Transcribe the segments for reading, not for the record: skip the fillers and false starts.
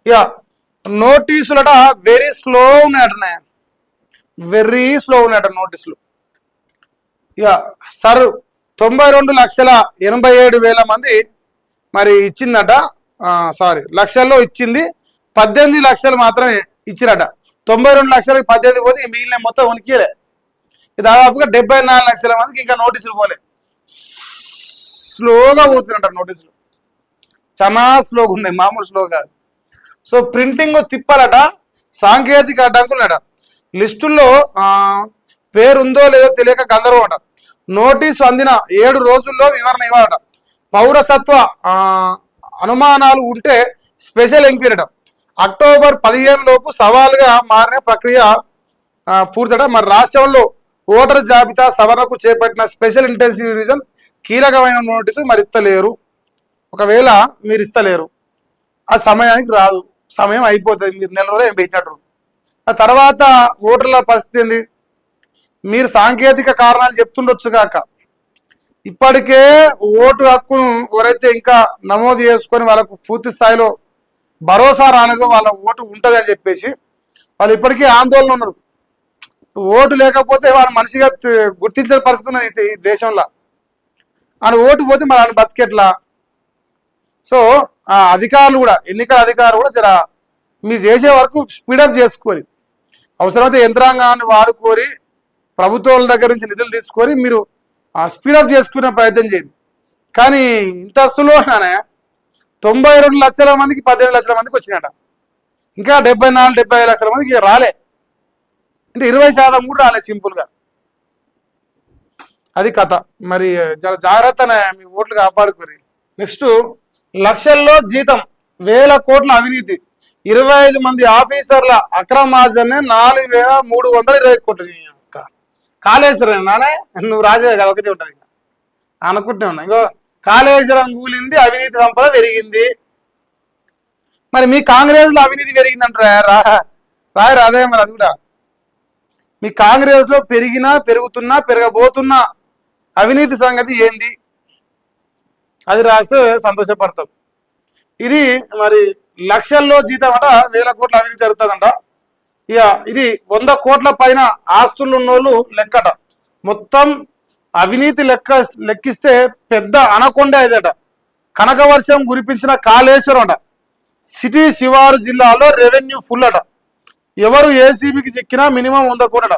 ఇక నోటీసులట very slow ఉన్నాయట, very slow ఉన్నాయట నోటీసులు. ఇక సార్ 92,87,000 మంది మరి ఇచ్చిందట, సారీ లక్షల్లో ఇచ్చింది, 18 లక్షలు మాత్రమే ఇచ్చిరట. 92 లక్షలకి 18 పోతే మిగిలిన మొత్తం ఉనికిలే. దాదాపుగా 74 లక్షల మందికి ఇంకా నోటీసులు పోలే. స్లోగా పోతున్నట నోటీసులు, చాలా స్లోగా ఉన్నాయి, మామూలు స్లో కాదు. సో ప్రింటింగ్ తిప్పాలట, సాంకేతిక అడ్డంకులట, లిస్టుల్లో పేరుందో లేదో తెలియక గందరగోళం అట. నోటీసు అందిన 7 రోజుల్లో వివరణ ఇవ్వాలట. పౌరసత్వ అనుమానాలు ఉంటే స్పెషల్ ఎంక్వైరీ అట. అక్టోబర్ 15 లోపు సవాలుగా మారిన ప్రక్రియ పూర్తట. మరి రాష్ట్రంలో ఓటర్ జాబితా సవరణకు చేపట్టిన స్పెషల్ ఇంటెన్సివ్ రివిజన్ కీలకమైన నోటీసు మరి ఇస్తలేరు. ఒకవేళ మీరు ఇస్తలేరు, ఆ సమయానికి రాదు, సమయం అయిపోతుంది, మీరు నెల రోజులు ఏం పెట్టినట్టు. ఆ తర్వాత ఓటర్ల పరిస్థితి ఏంది? మీరు సాంకేతిక కారణాలు చెప్తుండొచ్చు కాక, ఇప్పటికే ఓటు హక్కును ఎవరైతే ఇంకా నమోదు చేసుకొని వాళ్ళకు పూర్తి స్థాయిలో భరోసా రాలేదో వాళ్ళ ఓటు ఉంటుంది అని చెప్పేసి వాళ్ళు ఇప్పటికీ ఆందోళన ఉన్నారు. ఓటు లేకపోతే వాళ్ళు మనిషిగా గుర్తించిన పరిస్థితి ఉన్నది ఈ దేశంలో. ఆయన ఓటు పోతే మరి ఆయన బతికెట్లా? సో ఆ అధికారులు కూడా, ఎన్నికల అధికారులు కూడా జర మీరు చేసే వరకు స్పీడప్ చేసుకొని, అవసరమైతే యంత్రాంగాన్ని వాడుకొని ప్రభుత్వాల దగ్గర నుంచి నిధులు తీసుకొని మీరు స్పీడప్ చేసుకునే ప్రయత్నం చేయండి. కానీ ఇంత సులువుగానే 92 లక్షల మందికి 18 లక్షల మందికి వచ్చినట, ఇంకా 74-75 లక్షల మందికి రాలే, అంటే 20% కూడా రాలే సింపుల్గా. అది కథ. మరి చాలా జాగ్రత్తనే, మీ ఓట్లు కాపాడుకోరి. నెక్స్ట్, లక్షల్లో జీతం, 1000 కోట్ల అవినీతి, 25 మంది ఆఫీసర్ల అక్రమార్జనే 4,320 కోట్లు. కాళేశ్వరం నానే నువ్వు రాజే కదా, ఒకటి ఉంటుంది అనుకుంటే ఉన్నా. ఇంకో కాళేశ్వరం కూలింది, అవినీతి సంపద పెరిగింది. మరి మీ కాంగ్రెస్ లో అవినీతి పెరిగిందంటారా? రాదే మరి అది కూడా. మీ కాంగ్రెస్ లో పెరిగినా, పెరుగుతున్నా, పెరగబోతున్నా అవినీతి సంగతి ఏంది? అది రాస్తే సంతోషపడతాం. ఇది మరి లక్షల్లో జీతం అట, 1000 కోట్ల అవినీతి జరుగుతుందంట. ఇక ఇది 100 కోట్ల పైన ఆస్తులు ఉన్నోళ్ళు లెక్కట. మొత్తం అవినీతి లెక్కిస్తే పెద్ద అనకొండ ఇదట. కనకవర్షం కురిపించిన కాళేశ్వరం అట. సిటీ శివారు జిల్లాలో రెవెన్యూ ఫుల్ అట. ఎవరు ఏసీబీకి చెక్కినా మినిమం 100 కోట్లట.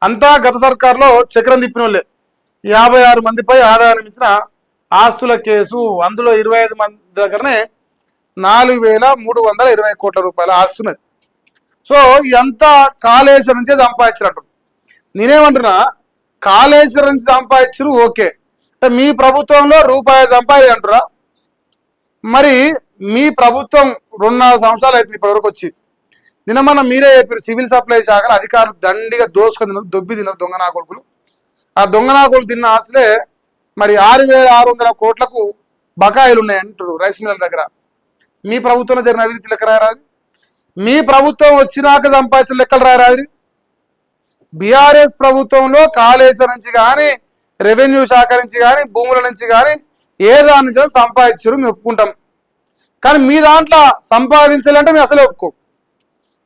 అంతా గత సర్కార్లో చక్రం తిప్పిన వాళ్ళే. 56 మందిపై ఆదాయం ఇచ్చిన ఆస్తుల కేసు, అందులో 25 మంది దగ్గరనే 4,320 కోట్ల రూపాయల ఆస్తున్నది. సో ఇదంతా కాళేశ్వరం నుంచే సంపాదించినట్టు. నేనేమంటున్నా, కాళేశ్వరం నుంచి సంపాదించరు ఓకే, అంటే మీ ప్రభుత్వంలో రూపాయి సంపాది అంటురా? మరి మీ ప్రభుత్వం 2.5 సంవత్సరాలు అవుతుంది ఇప్పటివరకు వచ్చి. నిన్న మీరే చెప్పారు, సివిల్ సప్లై శాఖలో అధికారులు దండిగా దోసుకొని తిన్నారు, దొబ్బి తిన్నారు దొంగనా కొడుకులు. ఆ దొంగనా కొడుకులు తిన్న ఆస్తులే మరి 6,600 కోట్లకు బకాయిలు ఉన్నాయంటారు రైస్ మిల్లర్ దగ్గర. మీ ప్రభుత్వంలో జరిగిన అవినీతి లెక్క రాయరాదు? మీ ప్రభుత్వం వచ్చినాక సంపాదించిన లెక్కలు రాయరాదు? బీఆర్ఎస్ ప్రభుత్వంలో కాళేశ్వరం నుంచి కానీ, రెవెన్యూ శాఖ నుంచి కానీ, భూముల నుంచి కానీ ఏ దాని నుంచి సంపాదించారు మేము ఒప్పుకుంటాం. కానీ మీ దాంట్లో సంపాదించాలంటే మేము అసలే ఒప్పుకో.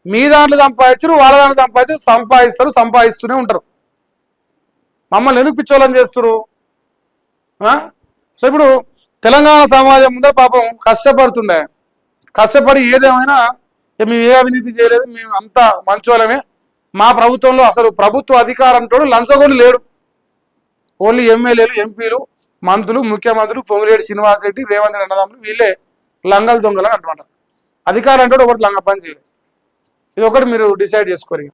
మీ దాంట్లో సంపాదించరు, వాళ్ళ దాంట్లో సంపాదిస్తారు, సంపాదిస్తూనే ఉంటారు. మమ్మల్ని ఎందుకు పిచ్చోళ్ళని చేస్తారు? సో ఇప్పుడు తెలంగాణ సమాజం ముందే పాపం కష్టపడుతుండే, కష్టపడి ఏదేమైనా మేము ఏ అవినీతి చేయలేదు, మేము అంతా మంచోళమే, మా ప్రభుత్వంలో అసలు ప్రభుత్వ అధికారంతో లంచగొండి లేడు, ఓన్లీ ఎమ్మెల్యేలు, ఎంపీలు, మంత్రులు, ముఖ్యమంత్రులు, పొంగులేటి శ్రీనివాసరెడ్డి, రేవంత్ రెడ్డి అన్నదమ్ములు వీళ్ళే లంగలు దొంగలని అంటున్నారు. అధికారం అంటే ఒకటి లంగ పని చేయలేదు. ఇది ఒకటి మీరు డిసైడ్ చేసుకోరు.